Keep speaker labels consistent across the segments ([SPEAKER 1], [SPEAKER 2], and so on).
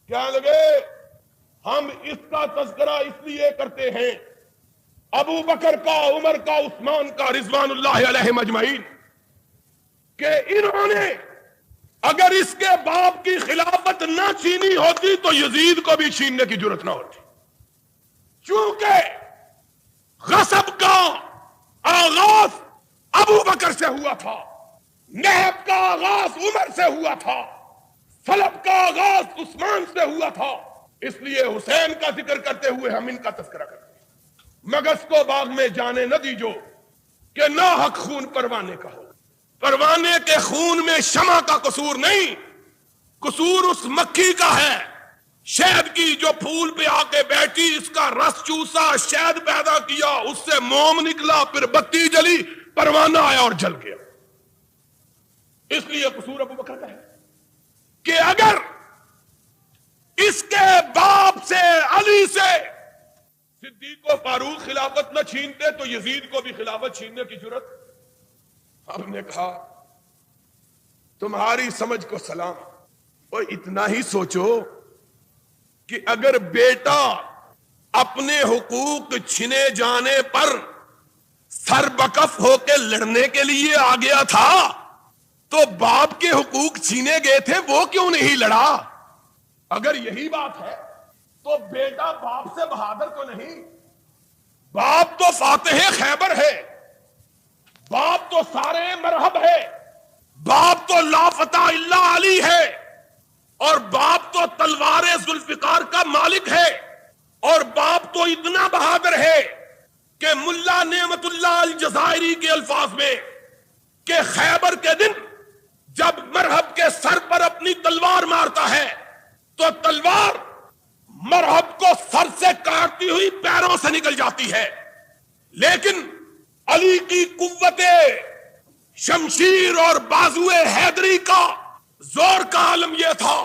[SPEAKER 1] کیا لگے ہم اس کا تذکرہ اس لیے کرتے ہیں ابو بکر کا، عمر کا، عثمان کا، رضوان اللہ علیہم اجمعین، کہ انہوں نے اگر اس کے باپ کی خلافت نہ چھینی ہوتی تو یزید کو بھی چھیننے کی جرت نہ ہوتی، چونکہ غصب کا آغاز ابو بکر سے ہوا تھا، نہب کا آغاز عمر سے ہوا تھا، سلب کا آغاز عثمان سے ہوا تھا، اس لیے حسین کا ذکر کرتے ہوئے ہم ان کا تذکرہ کرتے ہیں۔ مگس کو باغ میں جانے نہ دیجو کہ ناحق خون پروانے کا ہو، پروانے کے خون میں شمع کا قصور نہیں، قصور اس مکھی کا ہے، شہد کی جو پھول پہ آ کے بیٹھی، اس کا رس چوسا، شہد پیدا کیا، اس سے موم نکلا، پھر بتی جلی، پروانہ آیا اور جل گیا۔ اس لیے قصور ابو بکر کا ہے کہ اگر اس کے باپ سے، علی سے، صدیق و فاروق خلافت نہ چھینتے تو یزید کو بھی خلافت چھیننے کی جرت۔ ہم نے کہا تمہاری سمجھ کو سلام، اور اتنا ہی سوچو کہ اگر بیٹا اپنے حقوق چھنے جانے پر سر بکف ہو کے لڑنے کے لیے آ گیا تھا تو باپ کے حقوق چھینے گئے تھے وہ کیوں نہیں لڑا؟ اگر یہی بات ہے تو بیٹا باپ سے بہادر کو نہیں، باپ تو فاتح خیبر ہے، باپ تو سارے مرحب ہے، باپ تو لا فتح الا علی ہے، اور باپ تو تلوار ذوالفقار کا مالک ہے، اور باپ تو اتنا بہادر ہے کہ ملا نعمت اللہ الجزائری کے الفاظ میں کہ خیبر کے دن جب مرحب کے سر پر اپنی تلوار مارتا ہے تو تلوار مرحب کو سر سے کاٹتی ہوئی پیروں سے نکل جاتی ہے، لیکن علی کی قوت شمشیر اور بازو حیدری کا زور کا عالم یہ تھا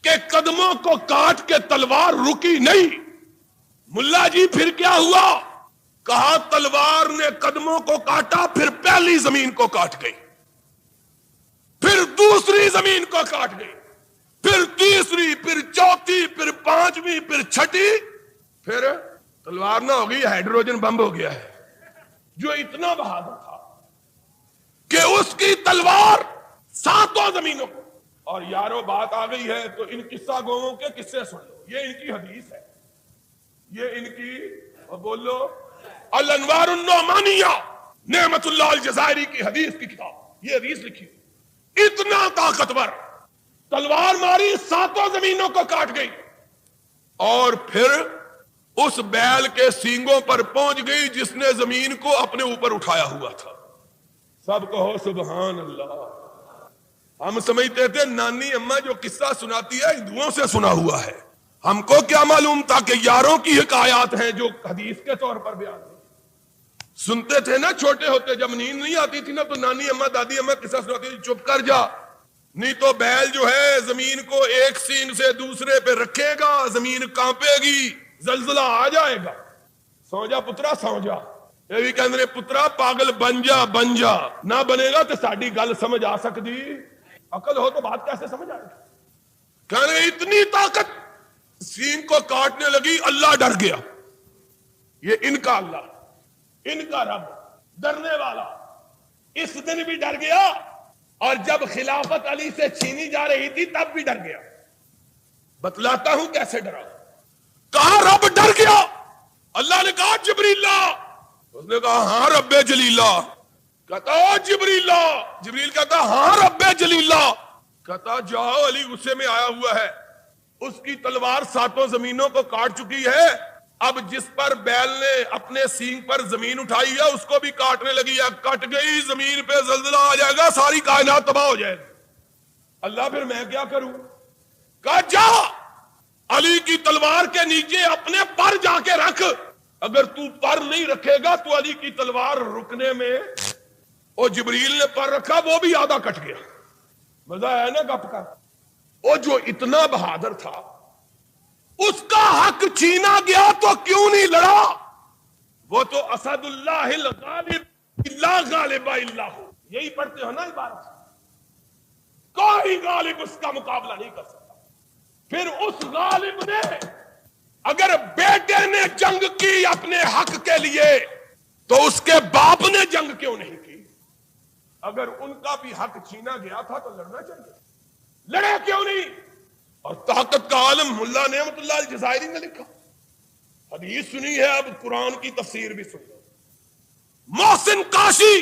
[SPEAKER 1] کہ قدموں کو کاٹ کے تلوار رکی نہیں۔ ملا جی پھر کیا ہوا؟ کہا تلوار نے قدموں کو کاٹا، پھر پہلی زمین کو کاٹ گئی، پھر دوسری زمین کو کاٹ گئی، پھر تیسری، پھر چوتھی، پھر پانچویں، پھر چھٹی، پھر تلوار نہ ہو گئی، ہائیڈروجن بم ہو گیا ہے۔ جو اتنا بہادر تھا کہ اس کی تلوار ساتوں زمینوں کو، اور یارو بات آ گئی ہے تو ان قصہ گوؤں کے قصے سن لو، یہ ان کی حدیث ہے، یہ ان کی بولو الانوار النعمانیہ نعمت اللہ الجزائری کی حدیث کی کتاب، یہ حدیث لکھی، اتنا طاقتور، تلوار ماری ساتوں زمینوں کو کاٹ گئی، اور پھر اس بیل کے سینگوں پر پہنچ گئی جس نے زمین کو اپنے اوپر اٹھایا ہوا تھا۔ سب کہو سبحان اللہ۔ ہم سمجھتے تھے نانی اماں جو قصہ سناتی ہے ہندوؤں سے سنا ہوا ہے، ہم کو کیا معلوم تھا کہ یاروں کی حکایات ہیں جو حدیث کے طور پر بیان ہیں۔ سنتے تھے نا چھوٹے ہوتے، جب نیند نہیں آتی تھی نا تو نانی اماں دادی اماں قصہ سناتی تھی، چپ کر جا نہیں تو بیل جو ہے زمین کو ایک سینگ سے دوسرے پہ رکھے گا، زمین کانپے گی، زلزلہ آ جائے گا، سو جا پترا سو جا۔ یہ بھی کہندے پترا پاگل بن جا، بن جا، نہ بنے گا تو ساڈی گل سمجھ آ سکتی، عقل ہو تو بات کیسے سمجھ آئے گی؟ کہنے اتنی طاقت سینگ کو کاٹنے لگی، اللہ ڈر گیا۔ یہ ان کا اللہ، ان کا رب ڈرنے والا اس دن بھی ڈر گیا، اور جب خلافت علی سے چھینی جا رہی تھی تب بھی ڈر گیا۔ بتلاتا ہوں کیسے ڈرا۔ کہا رب ڈر گیا، اللہ نے کہا جبریل، اس نے کہا ہاں رب جلیلہ، کہتا جبریل، جبریل کہتا ہاں رب جلیلہ، کہتا جاؤ علی غصے میں آیا ہوا ہے، اس کی تلوار ساتوں زمینوں کو کاٹ چکی ہے، اب جس پر بیل نے اپنے سینگ پر زمین اٹھائی ہے اس کو بھی کاٹنے لگی ہے، کٹ گئی زمین پہ زلزلہ آ جائے گا، ساری کائنات تباہ ہو جائے گی۔ اللہ پھر میں کیا کروں؟ کہا جا علی کی تلوار کے نیچے اپنے پر جا کے رکھ، اگر تو پر نہیں رکھے گا تو علی کی تلوار رکنے میں، اور جبریل نے پر رکھا وہ بھی آدھا کٹ گیا۔ مزہ ہے نا گپ کا؟ وہ جو اتنا بہادر تھا اس کا حق چھینا گیا تو کیوں نہیں لڑا؟ وہ تو اسد اللہ الغالب لا غالب الا ہو، یہی پڑھتے ہو نا عبارت، کوئی غالب اس کا مقابلہ نہیں کر سکتا۔ پھر اس غالب نے اگر بیٹے نے جنگ کی اپنے حق کے لیے تو اس کے باپ نے جنگ کیوں نہیں کی؟ اگر ان کا بھی حق چھینا گیا تھا تو لڑنا چاہیے، لڑے کیوں نہیں؟ اور طاقت کا عالم ملا نعمت اللہ الجزائری نے لکھا، حدیث سنی ہے، اب قرآن کی تفسیر بھی سن لو۔ محسن کاشی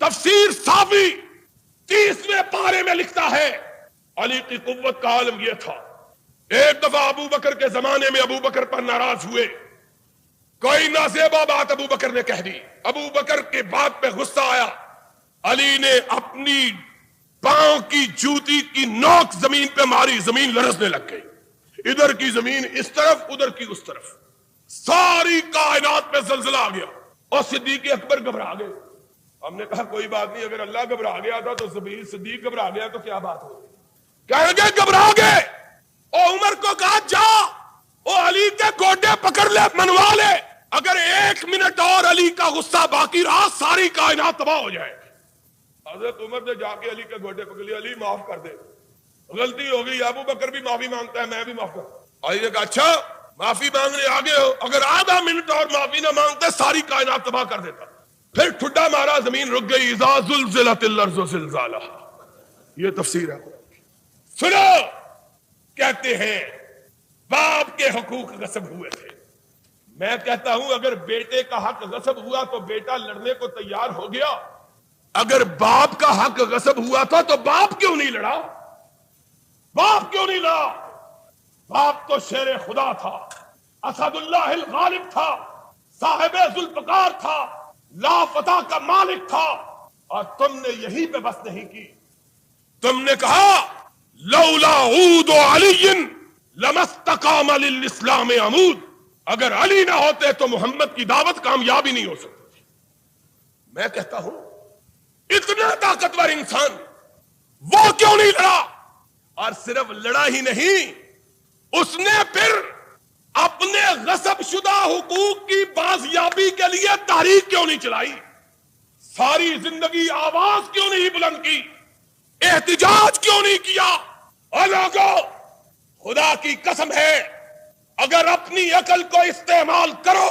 [SPEAKER 1] تفسیر صافی 30ویں پارے میں لکھتا ہے علی کی قوت کا عالم یہ تھا، ایک دفعہ ابو بکر کے زمانے میں ابو بکر پر ناراض ہوئے، کوئی نازیبا بات ابو بکر نے کہہ دی، ابو بکر کے بات پہ غصہ آیا، علی نے اپنی پاؤں کی جوتی کی نوک زمین پہ ماری، زمین لرزنے لگ گئی، ادھر کی زمین اس طرف ادھر کی اس طرف، ساری کائنات میں زلزلہ آ گیا اور صدیق اکبر گھبرا گئے۔ ہم نے کہا کوئی بات نہیں، اگر اللہ گھبرا گیا تھا تو صدیق گھبرا گیا تو کیا بات ہو گئی؟ کہیں گے گھبرا گئے، اور عمر کو کہا جا او علی کے گوڈے پکڑ لے، منوا لے، اگر 1 منٹ اور علی کا غصہ باقی رہا ساری کائنات تباہ ہو جائے۔ حضرت عمر نے جا کے علی کے گوڈے پکڑ لیا، علی معاف کر دے، غلطی ہو گئی، ابو بکر بھی معافی مانگتا ہے، میں بھی معاف کرتا۔ علی نے کہا اچھا معافی مانگنے آگے ہو، اگر آدھا منٹ اور معافی نہ مانگتے ساری کائنات تباہ کر دیتا۔ پھر ٹھڈا مارا، زمین رک گئی، اذا زلزلت الارض زلزالها، یہ تفسیر ہے۔ سنو، کہتے ہیں باپ کے حقوق غصب ہوئے تھے، میں کہتا ہوں اگر بیٹے کا حق غصب ہوا تو بیٹا لڑنے کو تیار ہو گیا، اگر باپ کا حق غصب ہوا تھا تو باپ کیوں نہیں لڑا؟ باپ کیوں نہیں لڑا؟ باپ تو شیر خدا تھا، اسد اللہ الغالب تھا، صاحب ذوالفقار تھا، لا فتح کا مالک تھا، اور تم نے یہی پہ بس نہیں کی، تم نے کہا لولا عود علی لما استقام للاسلام عمود، اگر علی نہ ہوتے تو محمد کی دعوت کامیابی نہیں ہو سکتی تھی۔ میں کہتا ہوں اتنا طاقتور انسان وہ کیوں نہیں لڑا؟ اور صرف لڑا ہی نہیں، اس نے پھر اپنے غصب شدہ حقوق کی بازیابی کے لیے تحریک کیوں نہیں چلائی؟ ساری زندگی آواز کیوں نہیں بلند کی؟ احتجاج کیوں نہیں کیا؟ اور لوگوں، خدا کی قسم ہے اگر اپنی عقل کو استعمال کرو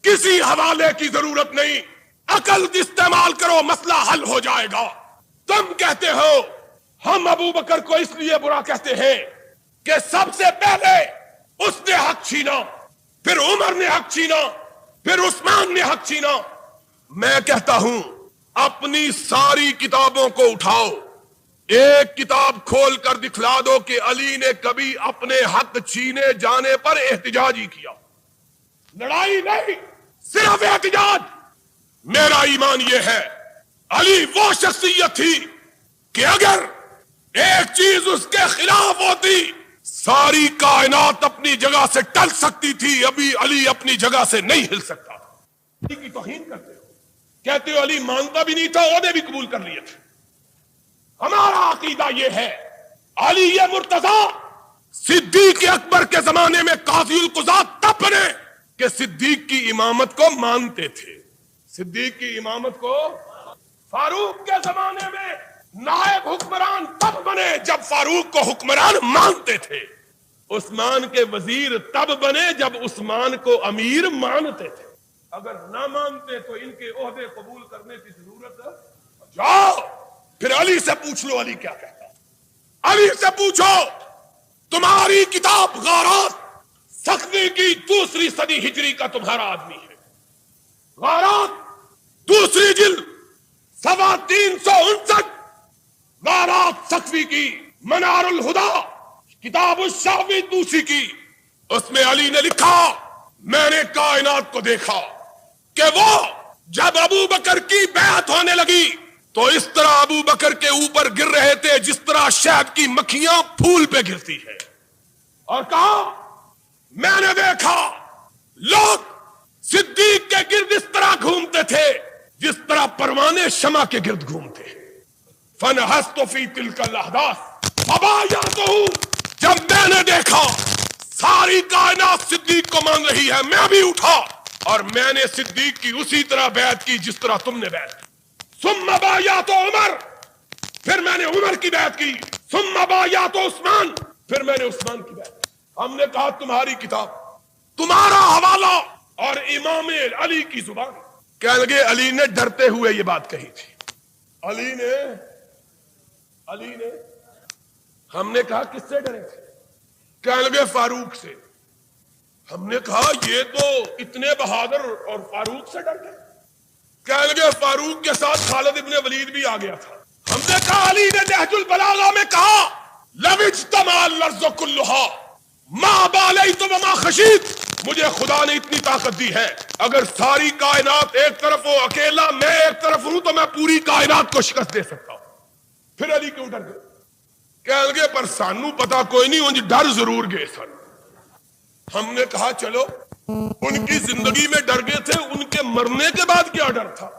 [SPEAKER 1] کسی حوالے کی ضرورت نہیں، عقل استعمال کرو مسئلہ حل ہو جائے گا۔ تم کہتے ہو ہم ابو بکر کو اس لیے برا کہتے ہیں کہ سب سے پہلے اس نے حق چھینا، پھر عمر نے حق چھینا، پھر عثمان نے حق چھینا۔ میں کہتا ہوں اپنی ساری کتابوں کو اٹھاؤ، ایک کتاب کھول کر دکھلا دو کہ علی نے کبھی اپنے حق چھینے جانے پر احتجاج ہی کیا، لڑائی نہیں، صرف احتجاج۔ میرا ایمان یہ ہے علی وہ شخصیت تھی کہ اگر ایک چیز اس کے خلاف ہوتی ساری کائنات اپنی جگہ سے ٹل سکتی تھی، ابھی علی اپنی جگہ سے نہیں ہل سکتا تھا۔ علی کی توہین کرتے ہو، کہتے ہو علی مانتا بھی نہیں تھا، عہدے بھی قبول کر لیے تھے۔ ہمارا عقیدہ یہ ہے علی مرتضیٰ صدیق اکبر کے زمانے میں قاضی القضات تب بنے کہ صدیق کی امامت کو مانتے تھے، صدیق کی امامت کو۔ فاروق کے زمانے میں نائب حکمران تب بنے جب فاروق کو حکمران مانتے تھے، عثمان کے وزیر تب بنے جب عثمان کو امیر مانتے تھے۔ اگر نہ مانتے تو ان کے عہدے قبول کرنے کی ضرورت ہے؟ جاؤ پھر علی سے پوچھ لو علی کیا کہتا ہے، علی سے پوچھو۔ تمہاری کتاب غارات سخوی کی 2 صدی ہجری کا تمہارا آدمی ہے، غارات 2 جلد 359، غارات سخوی کی، منار الہدا کتاب الشافعی توسی کی، اس میں علی نے لکھا میں نے کائنات کو دیکھا کہ وہ جب ابو بکر کی بیعت ہونے لگی تو اس طرح ابو بکر کے اوپر گر رہے تھے جس طرح شہد کی مکھیاں پھول پہ گرتی ہے، اور کہا میں نے دیکھا لوگ صدیق کے گرد اس طرح گھومتے تھے جس طرح پروانے شمع کے گرد گھومتے ہیں۔ فنہست فی تلک الاحداث فبایعتہ، جب میں نے دیکھا ساری کائنات صدیق کو مان رہی ہے، میں بھی اٹھا اور میں نے صدیق کی اسی طرح بیعت کی جس طرح تم نے بیعت کی۔ ثم بایعت عمر، پھر میں نے عمر کی بیعت کی۔ ثم بایعت عثمان، پھر میں نے عثمان کی بات، ہم نے کہا تمہاری کتاب، تمہارا حوالہ اور امام علی کی زبان۔ کہنے لگے علی نے ڈرتے ہوئے یہ بات کہی تھی، علی نے ہم نے کہا کس سے ڈرے تھے؟ کہنے لگے فاروق سے۔ ہم نے کہا یہ تو اتنے بہادر اور فاروق سے ڈر گئے۔ کہنے لگے فاروق کے ساتھ خالد ابن ولید بھی آ گیا تھا۔ ہم نے کہا علی نے نہج البلاغہ میں کہا لو اجتمع الارض كلها ما بالیت وما خشیت، مجھے خدا نے اتنی طاقت دی ہے، اگر ساری کائنات ایک طرف ہو، اکیلا میں ایک طرف ہوں، تو میں پوری کائنات کو شکست دے سکتا ہوں۔ پھر علی کیوں ڈر گئے؟ کہنے لگے پر سانو پتا کوئی نہیں، انج ڈر ضرور گئے سن۔ ہم نے کہا چلو ان کی زندگی میں ڈر گئے تھے، ان کے مرنے کے بعد کیا ڈر تھا؟